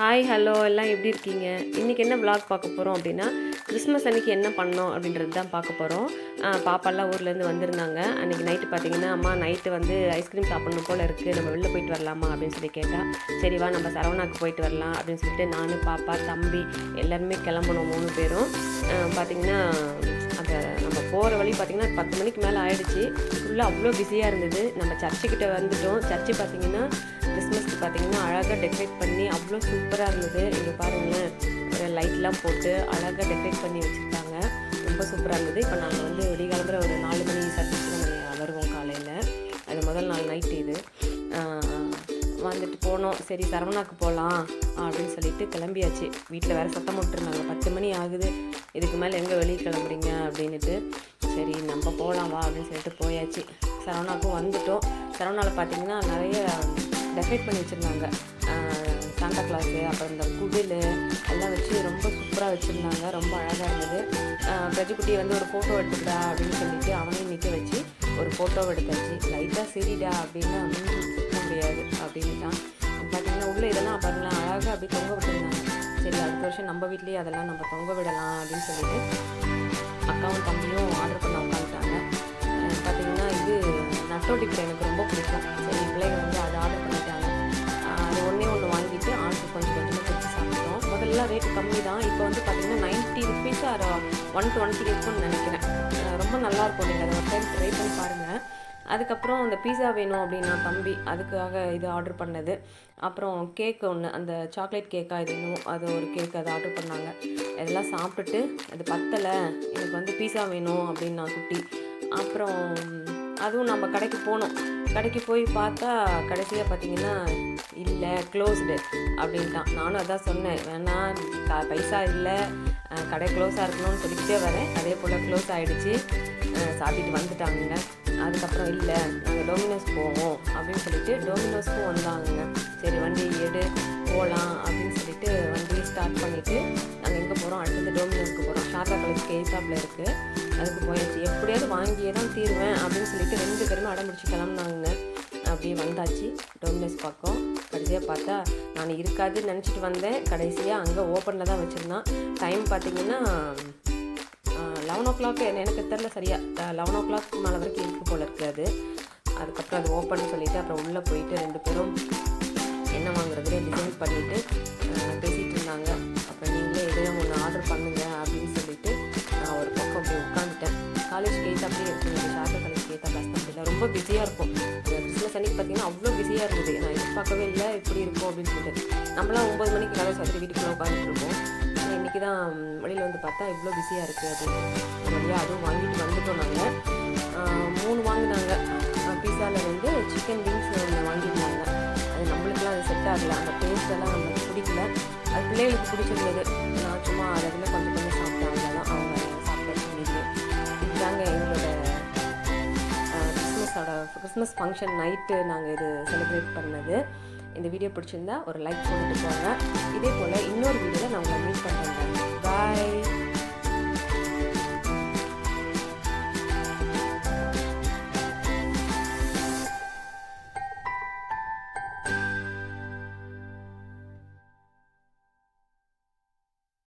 Hi hello எல்லாம் எப்படி இருக்கீங்க? இன்றைக்கி என்ன விளாக் பார்க்க போகிறோம் அப்படின்னா, கிறிஸ்மஸ் அன்றைக்கி என்ன பண்ணோம் அப்படின்றது தான் பார்க்க போகிறோம். பாப்பாலாம் ஊர்லேருந்து வந்திருந்தாங்க. அன்றைக்கி நைட்டு பார்த்தீங்கன்னா, அம்மா நைட்டு வந்து ஐஸ்கிரீம் சாப்பிட்ணும் போல் இருக்குது, நம்ம வெளில போயிட்டு வரலாமா அப்படின்னு சொல்லி கேட்டால், சரி வா நம்ம சரவணாக்கு போயிட்டு வரலாம் அப்படின்னு சொல்லிட்டு நான், பாப்பா, தம்பி எல்லாருமே கிளம்பணும் 3 பேரும். பார்த்திங்கன்னா அந்த நம்ம போகிற வழி பார்த்திங்கன்னா 10 மணிக்கு மேலே ஆகிடுச்சு. ஃபுல்லாக அவ்வளோ பிஸியாக இருந்தது. நம்ம சர்ச்சுக்கிட்ட வந்துவிட்டோம். சர்ச்சு பார்த்திங்கன்னா கிறிஸ்மஸ்க்கு பார்த்திங்கன்னா அழகாக டெக்கரேட் பண்ணி அவ்வளோ சூப்பராக இருந்தது. இங்கே பாருங்களேன், ஒரு லைட்லாம் போட்டு அழகாக டெக்கரேட் பண்ணி வச்சுருக்காங்க. ரொம்ப சூப்பராக இருந்தது. இப்போ நாங்கள் வந்து விடிகாலம்புற ஒரு 4 மணி சர்ச்சுக்கு நாங்கள் வருவோம் காலையில். அது முதல் நாள் நைட்டு இது வந்துட்டு போனோம். சரி சரவணாக்கு போகலாம் அப்படின்னு சொல்லிட்டு கிளம்பியாச்சு. வீட்டில் வேறு சத்தம் போட்டுருந்தாங்க, 10 மணி ஆகுது, இதுக்கு மேலே எங்கே வெளியே கிளம்புறீங்க அப்படின்ட்டு. சரி நம்ம போகலாம் வா அப்படின்னு சொல்லிட்டு போயாச்சு. சரவணாக்கும் வந்துட்டோம். சரவணாவில் பார்த்திங்கன்னா நிறைய டெக்கரேட் பண்ணி வச்சுருந்தாங்க. சாண்டா கிளாஸு, அப்புறம் இந்த குடில் எல்லாம் வச்சு ரொம்ப சூப்பராக வச்சுருந்தாங்க. ரொம்ப அழகாக இருந்தது. பிரஜுக்குட்டியை வந்து ஒரு ஃபோட்டோ எடுத்துக்கிட்டா அப்படின்னு சொல்லிட்டு அவனையும் நிற்க வச்சு ஒரு ஃபோட்டோவை எடுத்தாச்சு. லைட்டாக சரிடா அப்படின்னா நிற்க முடியாது அப்படின்ட்டான். பார்த்திங்கன்னா உள்ளே இதெல்லாம் பார்த்திங்கன்னா அழகாக அப்படி தொங்க விட்டுருந்தாங்க. சரி அடுத்த வருஷம் நம்ம வீட்லேயே அதெல்லாம் நம்ம தொங்க விடலாம் அப்படின்னு சொல்லிட்டு அக்காவும் தம்பியும் ஆர்டர் பண்ண உட்காந்துட்டாங்க. பார்த்திங்கன்னா இது நட்டோட்டிக்கிட்ட எனக்கு ரொம்ப பிடிக்கும். சரி பிள்ளைங்க வந்து அதை ஆர்டர் பண்ணிட்டாங்க. அது ஒன்று வாங்கிட்டு ஆளுக்கு கொஞ்சம் கொஞ்சமாக பிடிச்சி சாப்பிட்டோம். முதல்ல ரேட்டு கம்மி தான். இப்போ வந்து பார்த்திங்கன்னா 90 ருபீஸ் ஆர் 120 இருக்கும்னு நினைக்கிறேன். ரொம்ப நல்லாயிருக்கும். நீங்கள் அதை ஒரு டைம் ட்ரை பண்ணி பாருங்கள். அதுக்கப்புறம் அந்த பீஸா வேணும் அப்படின்னா தம்பி அதுக்காக இது ஆர்டர் பண்ணது. அப்புறம் கேக்கு ஒன்று, அந்த சாக்லேட் கேக்காக இது இன்னும் அது ஒரு கேக்கு அதை ஆர்டர் பண்ணாங்க. இதெல்லாம் சாப்பிட்டுட்டு அது பத்தலை, எனக்கு வந்து பீஸா வேணும் அப்படின்னா குட்டி. அப்புறம் அதுவும் நம்ம கடைக்கு போனோம். கடைக்கு போய் பார்த்தா கடைசியாக பார்த்திங்கன்னா இல்லை, க்ளோஸ்டு அப்படின்ட்டான். நானும் அதான் சொன்னேன், வேணாம் பைசா இல்லை, கடை க்ளோஸாக இருக்கணும்னு சொல்லிக்கிட்டே வரேன். அதே போல் க்ளோஸ் ஆகிடுச்சு. சாப்பிட்டு வந்துட்டாங்க. அதுக்கப்புறம் இல்லை நாங்கள் டொமினோஸ் போவோம் அப்படின்னு சொல்லிட்டு டொமினோஸ்க்கும் வந்தாங்க. சரி வண்டி எடு போகலாம் அப்படின்னு சொல்லிட்டு வண்டியை ஸ்டார்ட் பண்ணிவிட்டு நாங்கள் எங்கே போகிறோம், அடுத்தது டொமினோஸ்க்கு போகிறோம். ஷார்ட்டா காலேஜ்க்கு எய்த்தாப்பில் இருக்குது. அதுக்கு போயாச்சு. எப்படியாவது வாங்கியே தான் தீருவேன் அப்படின்னு சொல்லிட்டு 2 பேருமே அடம்பிடிச்சி கிளம்புனாங்க. அப்படியே வந்தாச்சு டொமினோஸ் பக்கம். கடைசியாக பார்த்தா நான் இருக்காதுன்னு நினச்சிட்டு வந்தேன். கடைசியாக அங்கே ஓப்பனில் தான் வச்சுருந்தான். டைம் பார்த்திங்கன்னா 11 o'clock, எனக்கு தெரில சரியாக 11 o'clock மேலே வரைக்கும் இருக்குது போல் இருக்காது. அதுக்கப்புறம் அது ஓப்பன் சொல்லிவிட்டு அப்புறம் உள்ளே போயிட்டு 2 பேரும் என்ன வாங்குறதுலே டிசைன் பண்ணிவிட்டு பேசிகிட்டு இருந்தாங்க. அப்புறம் நீங்களே எதுவும் ஒன்று ஆர்டர் பண்ணுங்கள் அப்படின்னு சொல்லிட்டு நான் ஒரு பக்கம் அப்படி உட்காந்துட்டேன். காலேஜ் கேட் அப்படியே இருக்குது. ஷார்ட்டா காலேஜ் கேட்டா பஸ் ஸ்டாண்டில் ரொம்ப பிஸியாக இருக்கும். கிறிஸ்மஸ் அன்றைக்கி பார்த்திங்கன்னா அவ்வளோ பிஸியாக இருந்தது. நான் எதிர்பார்க்கவே இல்லை இப்படி இருக்கும் அப்படின்னு சொல்லிட்டு. நம்மளாம் 9 மணிக்கு காலேஜ் பார்த்துட்டு வீட்டுக்குள்ளே உட்காந்துட்டு இருக்கோம். இன்றைக்கி தான் வெளியில் வந்து பார்த்தா இவ்வளோ பிஸியாக இருக்குது அப்படின்னு. வழியாக அதுவும் வாங்கிட்டு வந்துட்டோம். நாங்கள் 3 வாங்கினாங்க. பீஸாவில் வந்து சிக்கன் விங்ஸ் ஒன்று வாங்கியிருந்தாங்க. அது நம்மளுக்குலாம் அது செட் ஆகலை. அந்த டேஸ்ட்டெல்லாம் நம்மளுக்கு பிடிக்கல. அது பிள்ளைகளுக்கு பிடிச்சிருந்தது. நான் சும்மா அதில் கொஞ்சம் கொஞ்சம் சாப்பிட்டேன். அவ்வளோதான். அவங்க சாப்பிட்டு முடியுது. இதுதாங்க எங்களோட கிறிஸ்மஸ் ஃபங்க்ஷன் நைட்டு நாங்கள் இது செலிப்ரேட் பண்ணது. இந்த வீடியோ பிடிச்சிருந்தா ஒரு லைக் போட்டுட்டு போங்க. இதே போல் இன்னொரு வீடியோவில் நான் உங்களை மீட் பண்ணுறேன். பாய்.